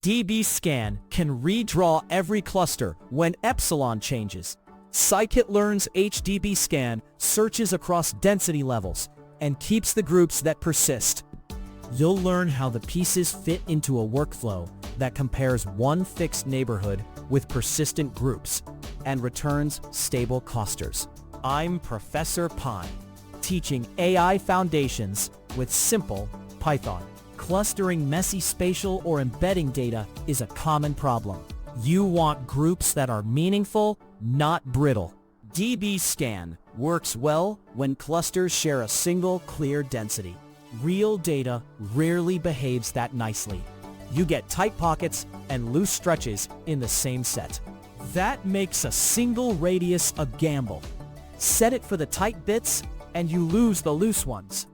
DBSCAN can redraw every cluster when epsilon changes. Scikit-learn's HDBSCAN searches across density levels and keeps the groups that persist. You'll learn how the pieces fit into a workflow that compares one fixed neighborhood with persistent groups and returns stable clusters. I'm Professor Pi, teaching AI foundations with simple Python. Clustering messy spatial or embedding data is a common problem. You want groups that are meaningful, not brittle. DBSCAN works well when clusters share a single clear density. Real data rarely behaves that nicely. You get tight pockets and loose stretches in the same set. That makes a single radius a gamble. Set it for the tight bits and you lose the loose ones.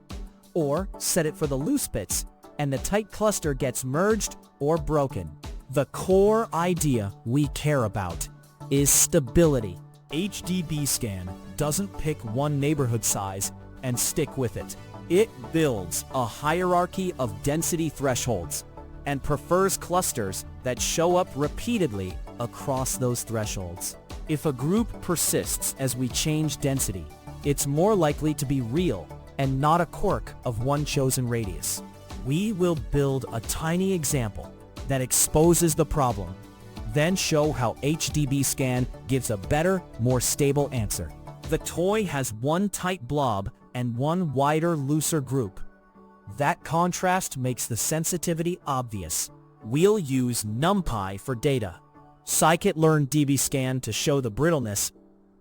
Or set it for the loose bits and the tight cluster gets merged or broken. The core idea we care about is stability. HDBSCAN doesn't pick one neighborhood size and stick with it. It builds a hierarchy of density thresholds and prefers clusters that show up repeatedly across those thresholds. If a group persists as we change density, it's more likely to be real and not a quirk of one chosen radius. We will build a tiny example that exposes the problem, then show how HDBSCAN gives a better, more stable answer. The toy has one tight blob and one wider, looser group. That contrast makes the sensitivity obvious. We'll use NumPy for data, scikit-learn DBSCAN to show the brittleness,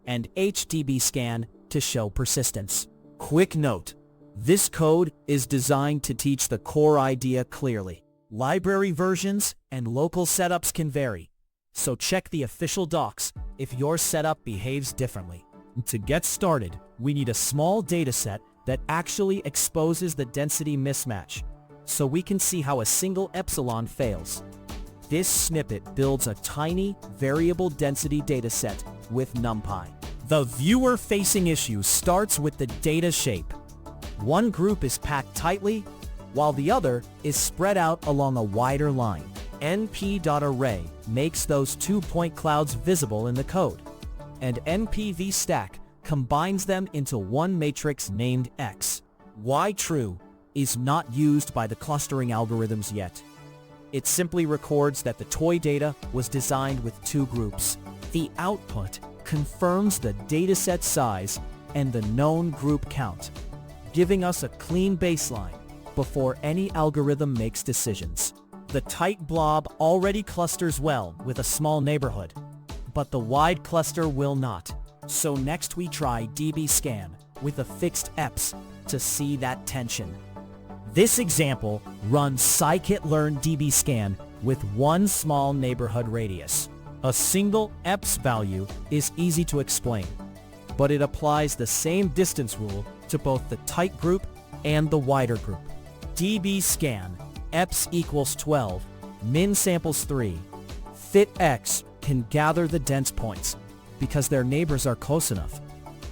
and HDBSCAN to show persistence. Quick note, this code is designed to teach the core idea clearly. Library versions and local setups can vary, so check the official docs if your setup behaves differently. To get started, we need a small dataset that actually exposes the density mismatch, so we can see how a single epsilon fails. This snippet builds a tiny, variable density dataset with NumPy. The viewer-facing issue starts with the data shape. One group is packed tightly, while the other is spread out along a wider line. np.array makes those 2-point clouds visible in the code, and npvstack combines them into one matrix named X. yTrue is not used by the clustering algorithms yet. It simply records that the toy data was designed with two groups. The output confirms the dataset size and the known group count, giving us a clean baseline before any algorithm makes decisions. The tight blob already clusters well with a small neighborhood, but the wide cluster will not. So next we try DBSCAN with a fixed EPS to see that tension. This example runs scikit-learn DBSCAN with one small neighborhood radius. A single EPS value is easy to explain, but it applies the same distance rule to both the tight group and the wider group. DBSCAN, EPS equals 12, min samples 3. Fit X can gather the dense points because their neighbors are close enough.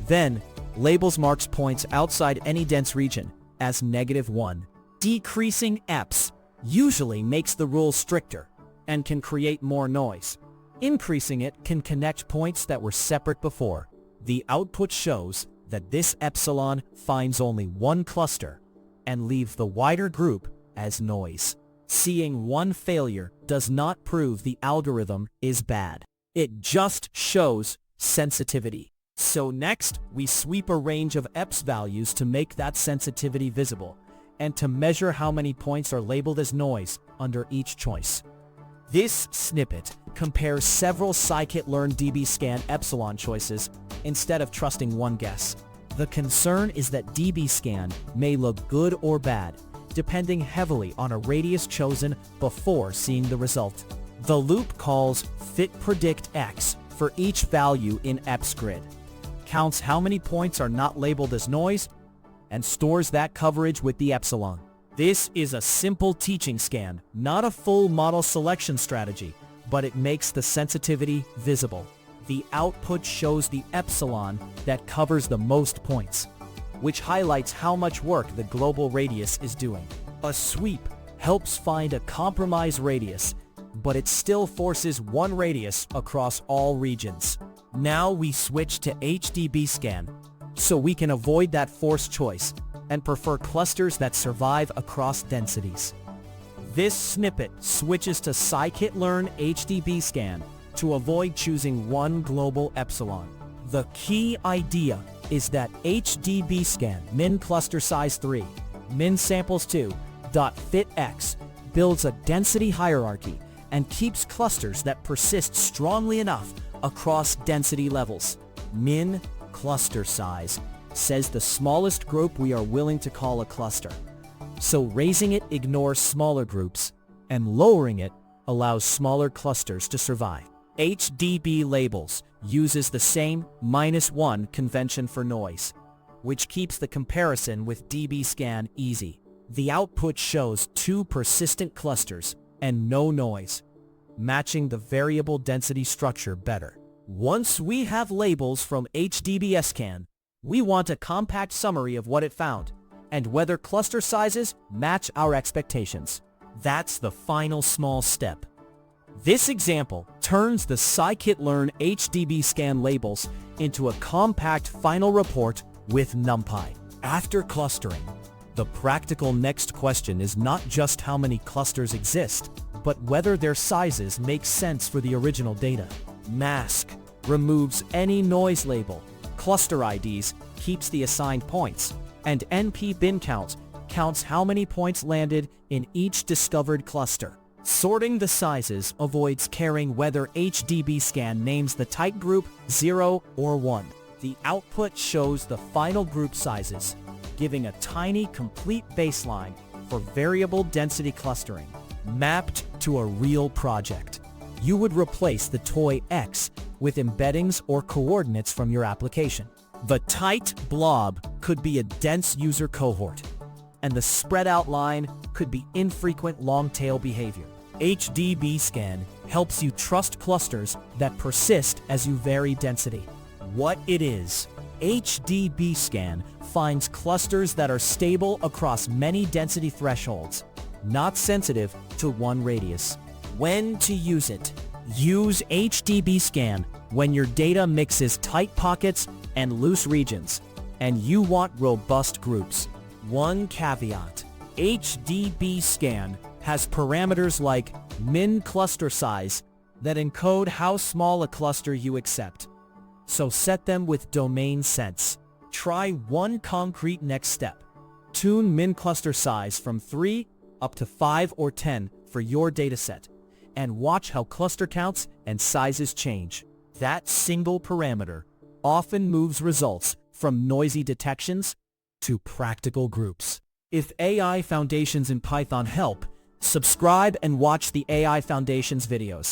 Then, labels marks points outside any dense region as -1. Decreasing EPS usually makes the rule stricter and can create more noise. Increasing it can connect points that were separate before. The output shows that this epsilon finds only one cluster and leaves the wider group as noise. Seeing one failure does not prove the algorithm is bad. It just shows sensitivity. So next, we sweep a range of EPS values to make that sensitivity visible and to measure how many points are labeled as noise under each choice. This snippet compares several scikit-learn DBSCAN epsilon choices instead of trusting one guess. The concern is that DBSCAN may look good or bad, depending heavily on a radius chosen before seeing the result. The loop calls fitPredictX for each value in EPSGrid, counts how many points are not labeled as noise, and stores that coverage with the epsilon. This is a simple teaching scan, not a full model selection strategy, but it makes the sensitivity visible. The output shows the epsilon that covers the most points, which highlights how much work the global radius is doing. A sweep helps find a compromise radius but it still forces one radius across all regions. Now we switch to HDBSCAN, so we can avoid that forced choice and prefer clusters that survive across densities. This snippet switches to scikit-learn HDBSCAN to avoid choosing one global epsilon. The key idea is that HDBSCAN min cluster size 3, min samples 2, .fit x builds a density hierarchy and keeps clusters that persist strongly enough across density levels. Min cluster size says the smallest group we are willing to call a cluster. So raising it ignores smaller groups, and lowering it allows smaller clusters to survive. HDB labels uses the same -1 convention for noise, which keeps the comparison with DBSCAN easy. The output shows 2 persistent clusters and no noise, matching the variable density structure better. Once we have labels from HDBSCAN, we want a compact summary of what it found and whether cluster sizes match our expectations. That's the final small step. This example turns the scikit-learn HDBSCAN labels into a compact final report with NumPy. After clustering, the practical next question is not just how many clusters exist, but whether their sizes make sense for the original data. Mask removes any noise label, cluster IDs keeps the assigned points, and NP bin count counts how many points landed in each discovered cluster. Sorting the sizes avoids caring whether HDBSCAN names the type group 0 or 1. The output shows the final group sizes, giving a tiny complete baseline for variable density clustering, mapped to a real project. You would replace the toy X with embeddings or coordinates from your application. The tight blob could be a dense user cohort, and the spread out line could be infrequent long-tail behavior. HDBSCAN helps you trust clusters that persist as you vary density. What it is: HDBSCAN finds clusters that are stable across many density thresholds, not sensitive to one radius. When to use it? Use HDBSCAN when your data mixes tight pockets and loose regions, and you want robust groups. One caveat: HDBSCAN has parameters like min cluster size that encode how small a cluster you accept. So set them with domain sense. Try one concrete next step. Tune min cluster size from 3 up to 5 or 10 for your dataset, and watch how cluster counts and sizes change. That single parameter often moves results from noisy detections to practical groups. If AI Foundations in Python help, subscribe and watch the AI Foundations videos.